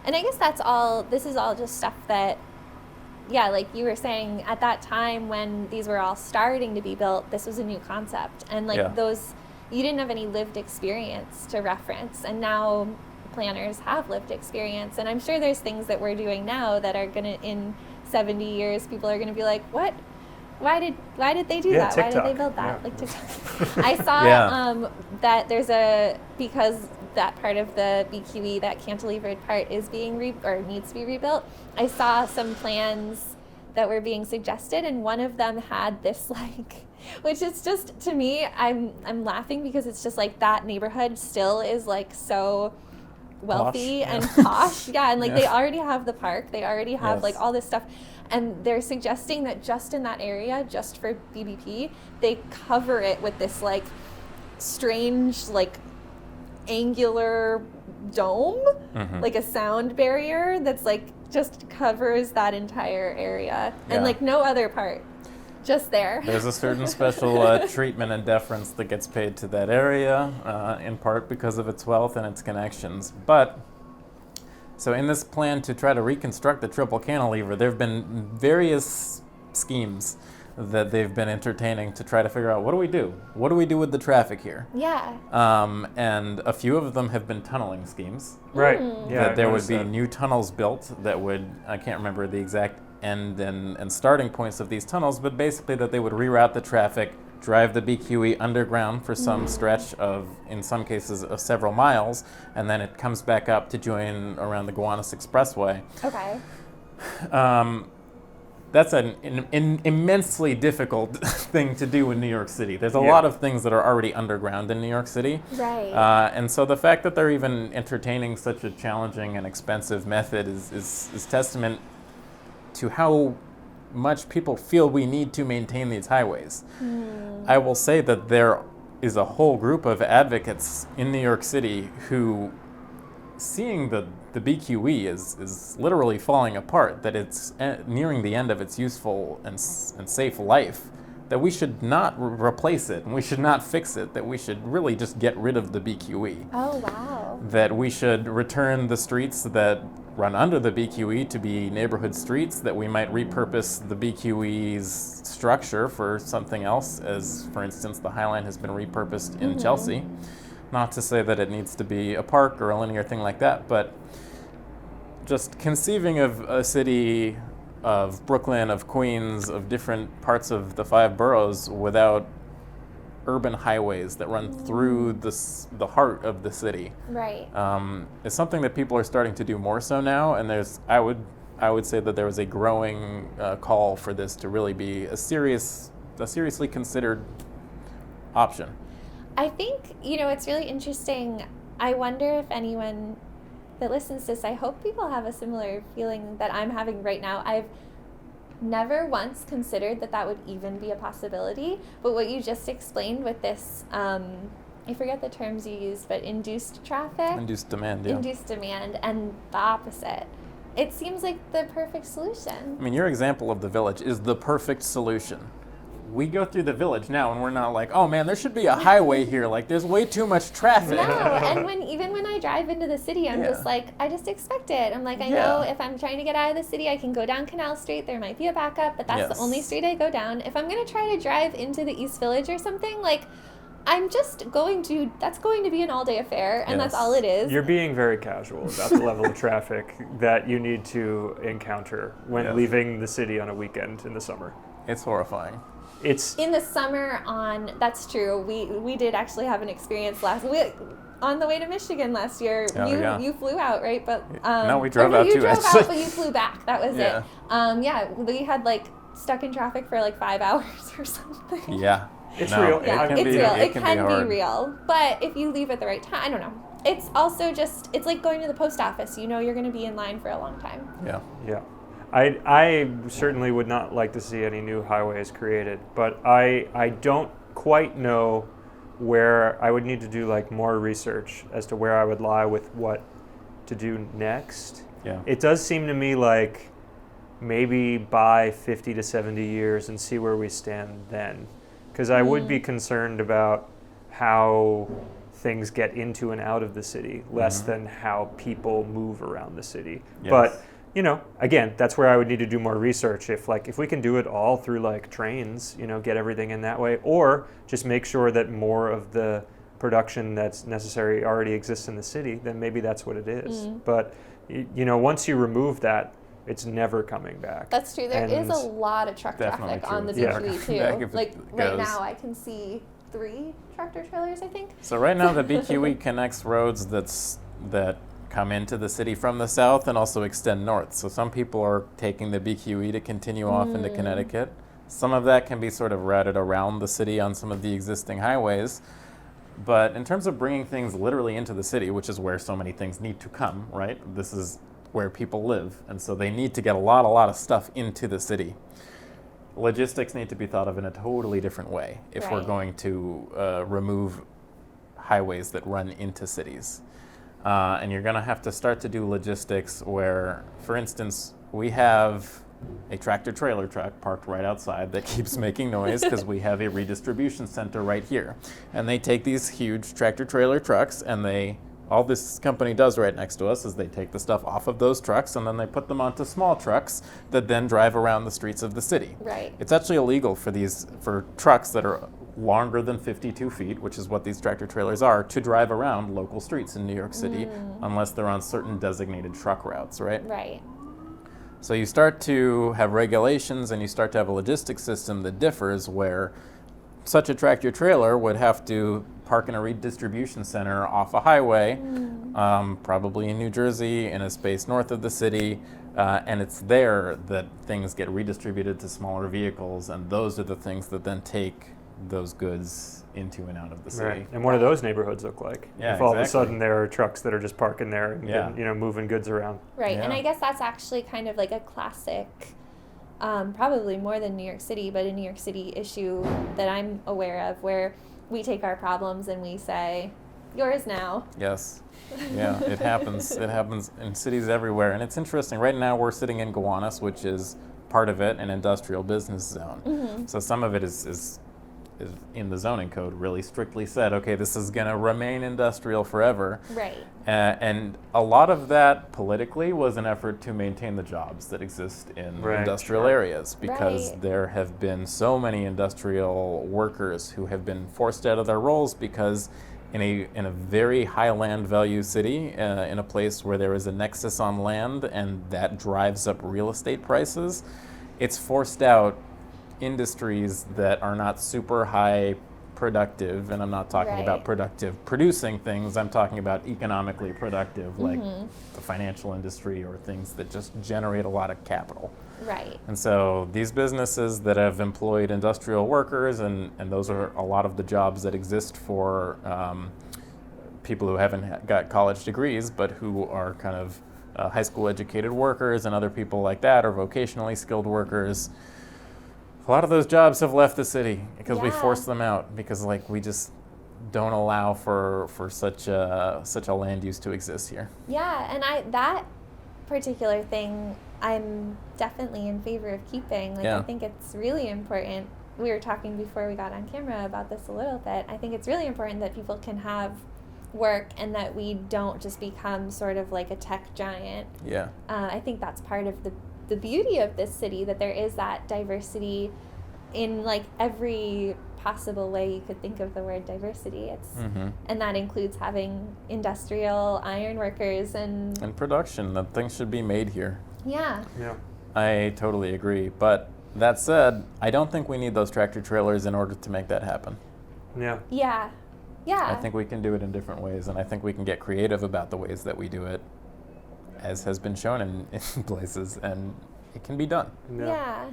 And I guess this is all just stuff that, yeah, like you were saying, at that time when these were all starting to be built, this was a new concept. And like you didn't have any lived experience to reference. And now planners have lived experience. And I'm sure there's things that we're doing now that are going to, in 70 years, people are going to be like, what? Why did they do that? TikTok. Why did they build that? Like TikTok. I saw that because that part of the BQE, that cantilevered part, is being needs to be rebuilt. I saw some plans that were being suggested, and one of them had this like, which is just, to me, I'm laughing because it's just like that neighborhood still is like so wealthy and posh. Yeah, and like they already have the park, they already have like all this stuff. And they're suggesting that just in that area, just for BBP, they cover it with this like strange like angular dome, like a sound barrier that's like just covers that entire area and like no other part, just there. There's a certain special treatment and deference that gets paid to that area, in part because of its wealth and its connections. But so in this plan to try to reconstruct the triple cantilever, there have been various schemes that they've been entertaining to try to figure out, what do we do? What do we do with the traffic here? Yeah. And a few of them have been tunneling schemes. Right. Yeah. That there would be new tunnels built that would, I can't remember the exact end and starting points of these tunnels, but basically that they would reroute the traffic, drive the BQE underground for some stretch of, in some cases, of several miles, and then it comes back up to join around the Gowanus Expressway. Okay. That's an immensely difficult thing to do in New York City. There's a lot of things that are already underground in New York City. Right. And so the fact that they're even entertaining such a challenging and expensive method is testament to how much people feel we need to maintain these highways. I will say that there is a whole group of advocates in New York City who, seeing the BQE is literally falling apart, that it's nearing the end of its useful and safe life, that we should not replace it and we should not fix it, that we should really just get rid of the BQE. Oh, wow. That we should return the streets that run under the BQE to be neighborhood streets, that we might repurpose the BQE's structure for something else, as, for instance, the High Line has been repurposed in Chelsea. Not to say that it needs to be a park or a linear thing like that, but just conceiving of a city of Brooklyn, of Queens, of different parts of the 5 boroughs without urban highways that run through the heart of the city. Right. Is something that people are starting to do more so now, and I would say that there was a growing call for this to really be a seriously considered option. I think, it's really interesting. I wonder if anyone that listens to this, I hope people have a similar feeling that I'm having right now. I've never once considered that would even be a possibility, but what you just explained with this, I forget the terms you used, but induced traffic? Induced demand, yeah. Induced demand, and the opposite. It seems like the perfect solution. I mean, your example of the Village is the perfect solution. We go through the Village now and we're not like, oh man, there should be a highway here. Like, there's way too much traffic. No, and even when I drive into the city, I'm just like, I just expect it. I'm like, I know if I'm trying to get out of the city, I can go down Canal Street. There might be a backup, but that's the only street I go down. If I'm going to try to drive into the East Village or something, like, that's going to be an all-day affair, and that's all it is. You're being very casual about the level of traffic that you need to encounter when leaving the city on a weekend in the summer. It's horrifying. It's in the summer that's true. We did actually have an experience on the way to Michigan last year. You flew out, right? But no, we drove out too. You drove out, but you flew back. That was it. We had stuck in traffic for 5 hours or something. Yeah. It's real. Yeah, it's real. It can be real. But if you leave at the right time, I don't know. It's also it's like going to the post office. You're going to be in line for a long time. Yeah. Yeah. I certainly would not like to see any new highways created, but I don't quite know where I would need to do more research as to where I would lie with what to do next. Yeah. It does seem to me like maybe buy 50 to 70 years and see where we stand then. Because I would be concerned about how things get into and out of the city, less than how people move around the city. Yes. But again, that's where I would need to do more research. If we can do it all through like trains, get everything in that way, or just make sure that more of the production that's necessary already exists in the city, then maybe that's what it is. But once you remove that, it's never coming back. That's true. There is a lot of truck traffic on the BQE too. Like right now, I can see 3 tractor trailers, I think. So right now, the BQE connects roads that come into the city from the south and also extend north. So some people are taking the BQE to continue off into Connecticut. Some of that can be sort of routed around the city on some of the existing highways. But in terms of bringing things literally into the city, which is where so many things need to come, right? This is where people live, and so they need to get a lot of stuff into the city. Logistics need to be thought of in a totally different way if we're going to remove highways that run into cities. And you're going to have to start to do logistics where, for instance, we have a tractor-trailer truck parked right outside that keeps making noise because we have a redistribution center right here. And they take these huge tractor-trailer trucks and all this company does right next to us is they take the stuff off of those trucks and then they put them onto small trucks that then drive around the streets of the city. Right. It's actually illegal for trucks that are longer than 52 feet, which is what these tractor trailers are, to drive around local streets in New York City unless they're on certain designated truck routes, right? Right. So you start to have regulations and you start to have a logistics system that differs where such a tractor trailer would have to park in a redistribution center off a highway, probably in New Jersey, in a space north of the city, and it's there that things get redistributed to smaller vehicles, and those are the things that then take those goods into and out of the city. Right. And what do those neighborhoods look like? Yeah, if all of a sudden there are trucks that are just parking there and moving goods around. Right. Yeah. And I guess that's actually kind of like a classic, probably more than New York City, but a New York City issue that I'm aware of, where we take our problems and we say, yours now. Yes. Yeah, it happens. It happens in cities everywhere. And it's interesting. Right now we're sitting in Gowanus, which is part of it an industrial business zone. So some of it is in the zoning code really strictly said, okay, this is going to remain industrial forever. Right. And a lot of that politically was an effort to maintain the jobs that exist in industrial areas, because there have been so many industrial workers who have been forced out of their roles because in a very high land value city, in a place where there is a nexus on land and that drives up real estate prices, it's forced out industries that are not super high productive, and I'm not talking about productive producing things, I'm talking about economically productive, like the financial industry or things that just generate a lot of capital. Right. And so these businesses that have employed industrial workers, and those are a lot of the jobs that exist for people who haven't got college degrees, but who are kind of high school educated workers and other people like that, or vocationally skilled workers. A lot of those jobs have left the city because we forced them out, because we just don't allow for such a land use to exist here. Yeah, and that particular thing I'm definitely in favor of keeping. I think it's really important. We were talking before we got on camera about this a little bit. I think it's really important that people can have work and that we don't just become sort of like a tech giant. Yeah. I think that's part of the beauty of this city, that there is that diversity in every possible way you could think of the word diversity. It's and that includes having industrial iron workers and production, that things should be made here. Yeah. I totally agree, but that said, I don't think we need those tractor trailers in order to make that happen. Yeah. I think we can do it in different ways, and I think we can get creative about the ways that we do it, as has been shown in places, and it can be done. Yeah.